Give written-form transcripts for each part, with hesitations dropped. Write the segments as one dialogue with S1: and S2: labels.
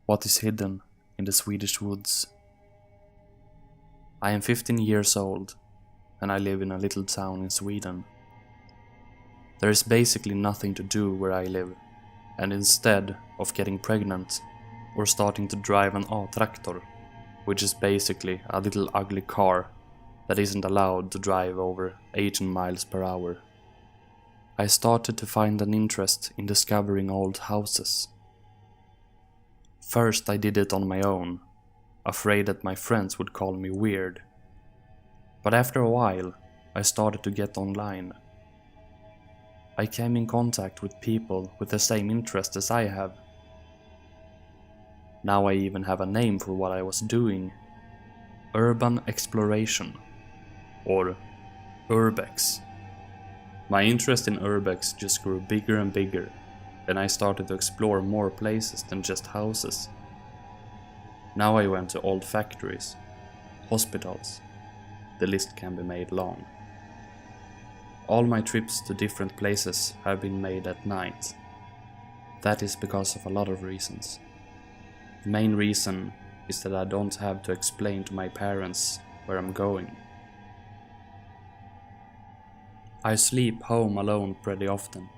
S1: What is hidden in the Swedish woods? I am 15 years old and I live in a little town in Sweden. There is basically nothing to do where I live, and instead of getting pregnant or starting to drive an A-traktor, which is basically a little ugly car that isn't allowed to drive over 18 miles per hour, I started to find an interest in discovering old houses. First I did it on my own, afraid that my friends would call me weird. But after a while, I started to get online. I came in contact with people with the same interest as I have. Now I even have a name for what I was doing: urban exploration, or urbex. My interest in urbex just grew bigger and bigger, and I started to explore more places than just houses. Now I went to old factories, hospitals. The list can be made long. All my trips to different places have been made at night. That is because of a lot of reasons. The main reason is that I don't have to explain to my parents where I'm going. I sleep home alone pretty often,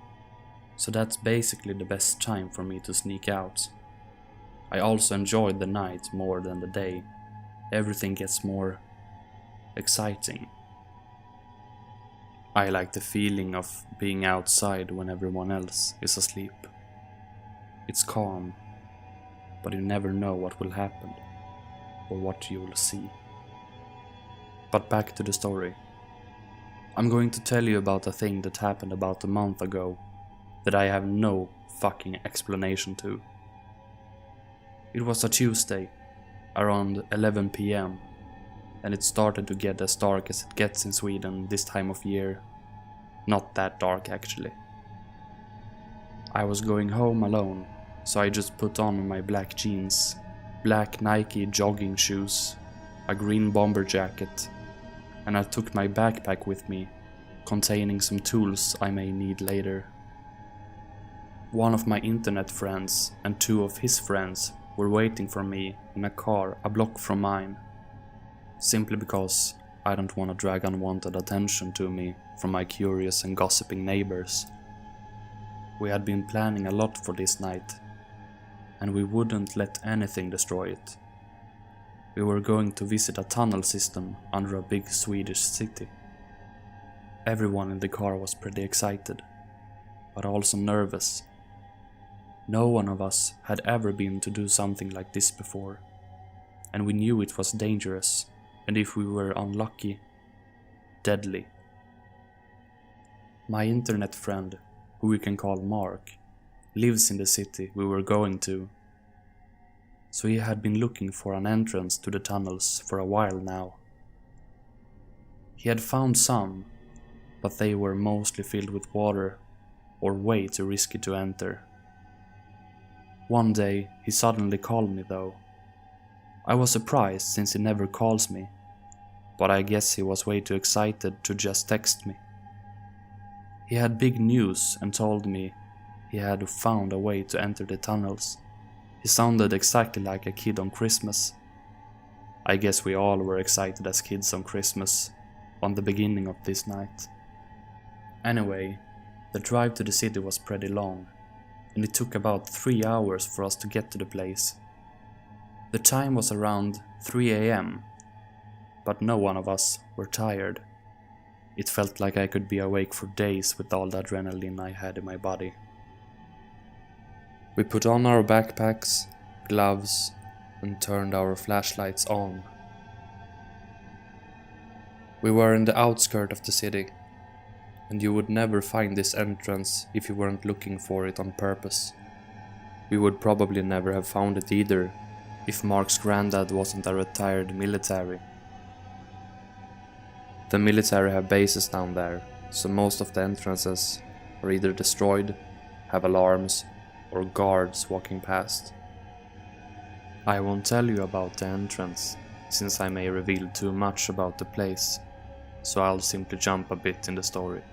S1: so that's basically the best time for me to sneak out. I also enjoy the night more than the day. Everything gets more exciting. I like the feeling of being outside when everyone else is asleep. It's calm, but you never know what will happen or what you will see. But back to the story. I'm going to tell you about a thing that happened about a month ago that I have no fucking explanation to. It was a Tuesday, around 11 PM, and it started to get as dark as it gets in Sweden this time of year. Not that dark actually. I was going home alone, so I just put on my black jeans, black Nike jogging shoes, a green bomber jacket, and I took my backpack with me, containing some tools I may need later. One of my internet friends and two of his friends were waiting for me in a car a block from mine, simply because I don't want to drag unwanted attention to me from my curious and gossiping neighbors. We had been planning a lot for this night, and we wouldn't let anything destroy it. We were going to visit a tunnel system under a big Swedish city. Everyone in the car was pretty excited, but also nervous. No one of us had ever been to do something like this before, and we knew it was dangerous, and if we were unlucky, deadly. My internet friend, who we can call Mark, lives in the city we were going to, so he had been looking for an entrance to the tunnels for a while now. He had found some, but they were mostly filled with water or way too risky to enter. One day he suddenly called me though. I was surprised since he never calls me, but I guess he was way too excited to just text me. He had big news and told me he had found a way to enter the tunnels. He sounded exactly like a kid on Christmas. I guess we all were excited as kids on Christmas, on the beginning of this night. Anyway, the drive to the city was pretty long, and it took about 3 hours for us to get to the place. The time was around 3 AM, but no one of us were tired. It felt like I could be awake for days with all the adrenaline I had in my body. We put on our backpacks, gloves, and turned our flashlights on. We were in the outskirts of the city, and you would never find this entrance if you weren't looking for it on purpose. We would probably never have found it either if Mark's granddad wasn't a retired military. The military have bases down there, so most of the entrances are either destroyed, have alarms, or guards walking past. I won't tell you about the entrance, since I may reveal too much about the place, so I'll simply jump a bit in the story.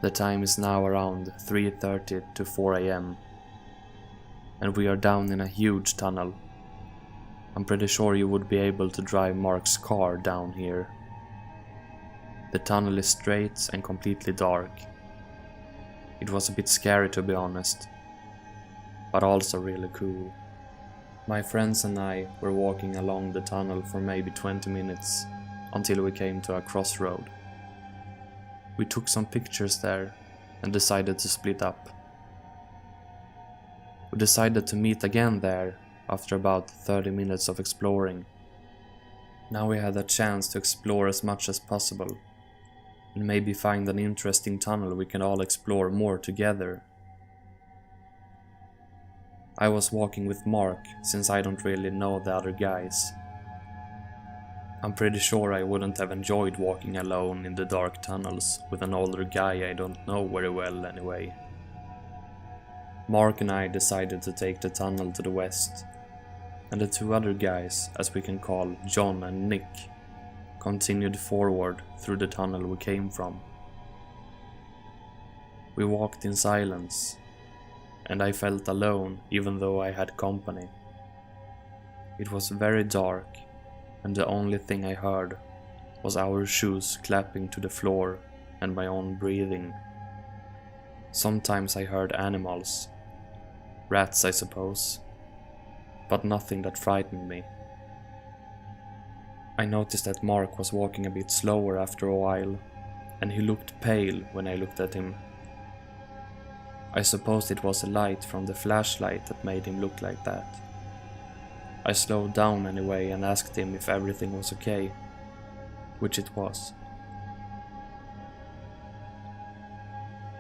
S1: The time is now around 3:30 to 4 AM. and we are down in a huge tunnel. I'm pretty sure you would be able to drive Mark's car down here. The tunnel is straight and completely dark. It was a bit scary, to be honest, but also really cool. My friends and I were walking along the tunnel for maybe 20 minutes until we came to a crossroad. We took some pictures there and decided to split up. We decided to meet again there after about 30 minutes of exploring. Now we had a chance to explore as much as possible and maybe find an interesting tunnel we can all explore more together. I was walking with Mark since I don't really know the other guys. I'm pretty sure I wouldn't have enjoyed walking alone in the dark tunnels with an older guy I don't know very well anyway. Mark and I decided to take the tunnel to the west, and the two other guys, as we can call John and Nick, continued forward through the tunnel we came from. We walked in silence, and I felt alone even though I had company. It was very dark, and the only thing I heard was our shoes clapping to the floor and my own breathing. Sometimes I heard animals, rats I suppose, but nothing that frightened me. I noticed that Mark was walking a bit slower after a while, and he looked pale when I looked at him. I suppose it was the light from the flashlight that made him look like that. I slowed down anyway and asked him if everything was okay, which it was.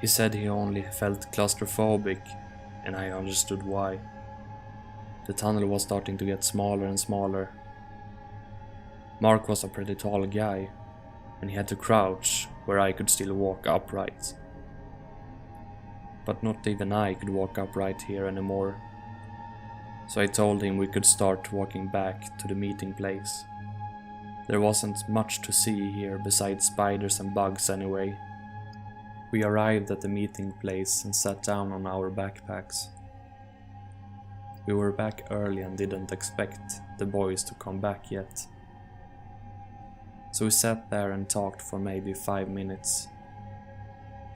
S1: He said he only felt claustrophobic, and I understood why. The tunnel was starting to get smaller and smaller. Mark was a pretty tall guy, and he had to crouch where I could still walk upright. But not even I could walk upright here anymore. So I told him we could start walking back to the meeting place. There wasn't much to see here besides spiders and bugs anyway. We arrived at the meeting place and sat down on our backpacks. We were back early and didn't expect the boys to come back yet. So we sat there and talked for maybe 5 minutes.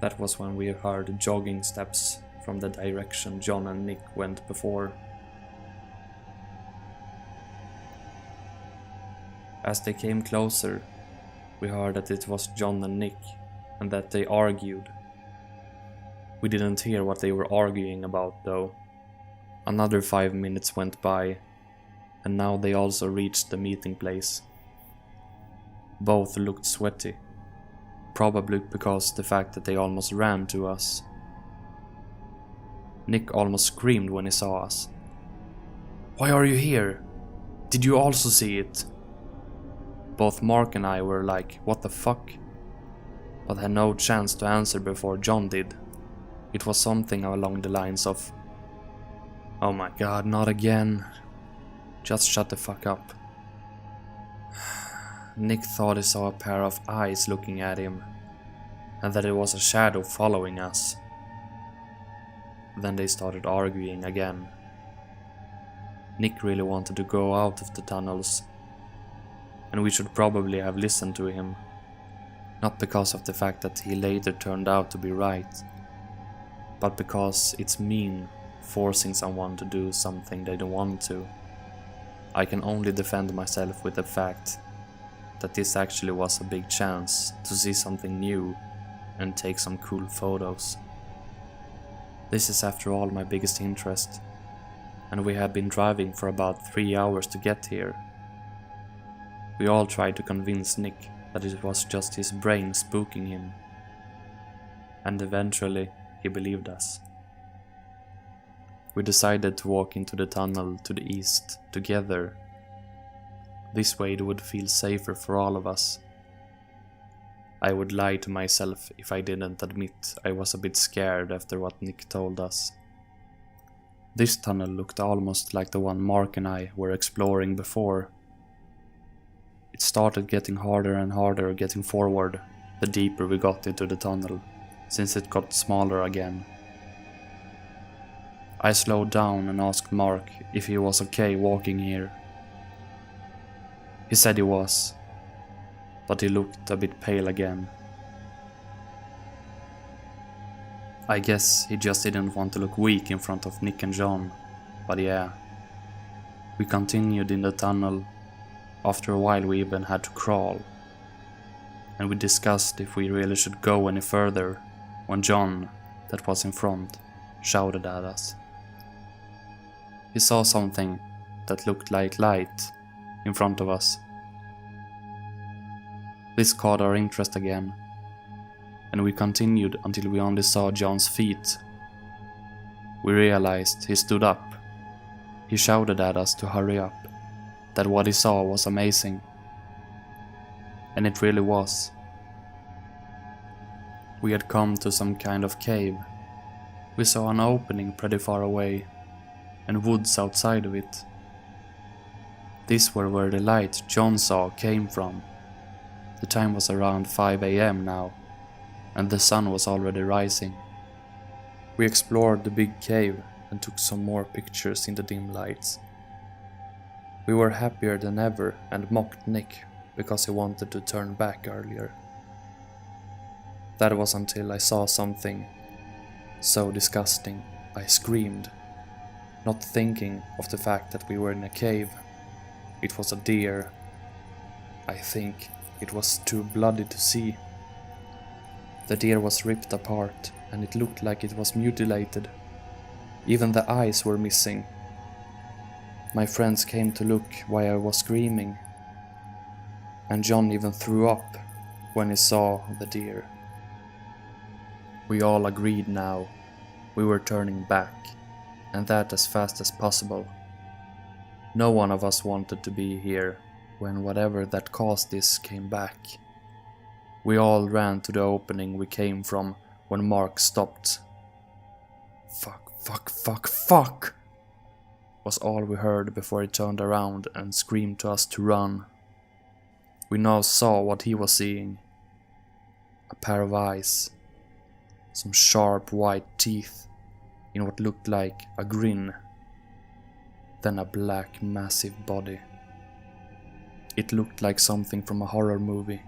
S1: That was when we heard jogging steps from the direction John and Nick went before. As they came closer, we heard that it was John and Nick, and that they argued. We didn't hear what they were arguing about though. Another 5 minutes went by, and now they also reached the meeting place. Both looked sweaty, probably because the fact that they almost ran to us. Nick almost screamed when he saw us. "Why are you here? Did you also see it?" Both Mark and I were like, "What the fuck?" but had no chance to answer before John did. It was something along the lines of, "Oh my god, not again. Just shut the fuck up." Nick thought he saw a pair of eyes looking at him, and that it was a shadow following us. Then they started arguing again. Nick really wanted to go out of the tunnels, and we should probably have listened to him. Not because of the fact that he later turned out to be right, but because it's mean forcing someone to do something they don't want to. I can only defend myself with the fact that this actually was a big chance to see something new and take some cool photos. This is after all my biggest interest, and we had been driving for about 3 hours to get here. We all tried to convince Nick that it was just his brain spooking him, and eventually he believed us. We decided to walk into the tunnel to the east together. This way it would feel safer for all of us. I would lie to myself if I didn't admit I was a bit scared after what Nick told us. This tunnel looked almost like the one Mark and I were exploring before. It started getting harder and harder getting forward, the deeper we got into the tunnel, since it got smaller again. I slowed down and asked Mark if he was okay walking here. He said he was, but he looked a bit pale again. I guess he just didn't want to look weak in front of Nick and John, but yeah. We continued in the tunnel. After a while we even had to crawl. And we discussed if we really should go any further, when John, that was in front, shouted at us. He saw something that looked like light in front of us. This caught our interest again, and we continued until we only saw John's feet. We realized he stood up. He shouted at us to hurry up, that what he saw was amazing. And it really was. We had come to some kind of cave. We saw an opening pretty far away, and woods outside of it. These were where the light John saw came from. The time was around 5 AM now, and the sun was already rising. We explored the big cave and took some more pictures in the dim lights. We were happier than ever and mocked Nick because he wanted to turn back earlier. That was until I saw something so disgusting I screamed, not thinking of the fact that we were in a cave. It was a deer. I think it was too bloody to see. The deer was ripped apart and it looked like it was mutilated. Even the eyes were missing. My friends came to look why I was screaming, and John even threw up when he saw the deer. We all agreed now we were turning back, and that as fast as possible. No one of us wanted to be here when whatever that caused this came back. We all ran to the opening we came from when Mark stopped. Fuck, fuck, fuck, fuck! Was all we heard before he turned around and screamed to us to run. We now saw what he was seeing. A pair of eyes. Some sharp white teeth in what looked like a grin. Then a black massive body. It looked like something from a horror movie.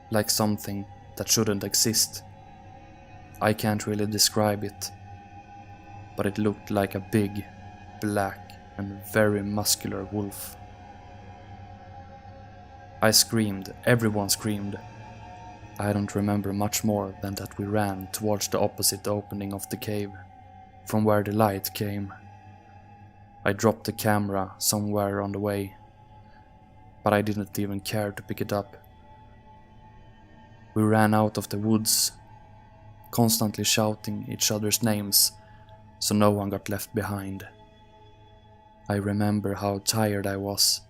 S1: Like something that shouldn't exist. I can't really describe it. But it looked like a big, black and very muscular wolf. I screamed, everyone screamed. I don't remember much more than that we ran towards the opposite opening of the cave, from where the light came. I dropped the camera somewhere on the way, but I didn't even care to pick it up. We ran out of the woods, constantly shouting each other's names, so no one got left behind. I remember how tired I was,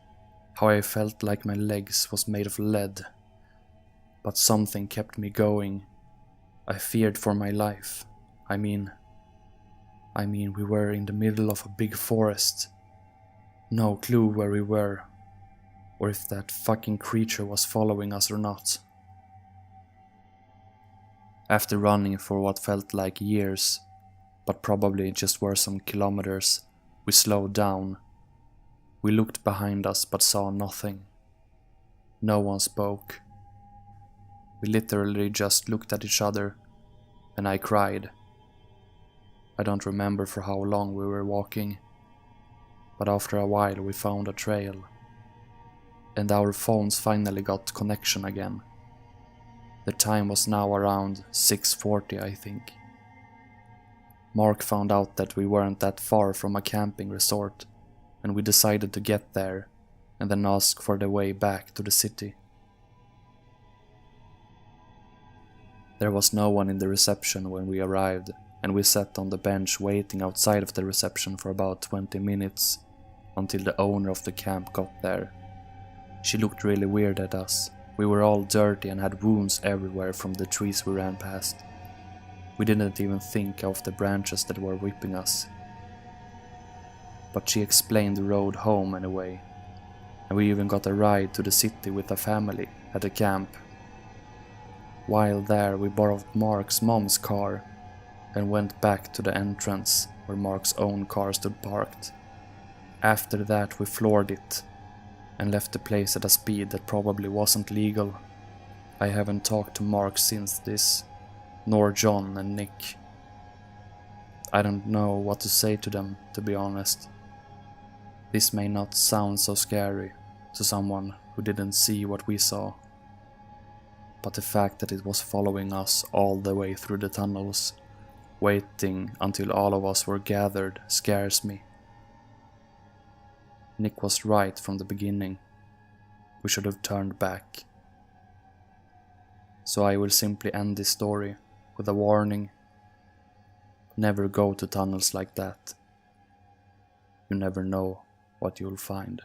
S1: how I felt like my legs was made of lead. But something kept me going. I feared for my life. I mean, we were in the middle of a big forest. No clue where we were, or if that fucking creature was following us or not. After running for what felt like years, but probably just were some kilometers, we slowed down. We looked behind us but saw nothing. No one spoke. We literally just looked at each other, and I cried. I don't remember for how long we were walking, but after a while we found a trail, and our phones finally got connection again. The time was now around 6:40, I think. Mark found out that we weren't that far from a camping resort, and we decided to get there and then ask for the way back to the city. There was no one in the reception when we arrived, and we sat on the bench waiting outside of the reception for about 20 minutes, until the owner of the camp got there. She looked really weird at us. We were all dirty and had wounds everywhere from the trees we ran past. We didn't even think of the branches that were whipping us. But she explained the road home anyway, and we even got a ride to the city with a family at the camp. While there, we borrowed Mark's mom's car, and went back to the entrance where Mark's own car stood parked. After that we floored it and left the place at a speed that probably wasn't legal. I haven't talked to Mark since this, nor John and Nick. I don't know what to say to them, to be honest. This may not sound so scary to someone who didn't see what we saw, but the fact that it was following us all the way through the tunnels, waiting until all of us were gathered, scares me. Nick was right from the beginning. We should have turned back. So I will simply end this story with a warning. Never go to tunnels like that. You never know what you'll find.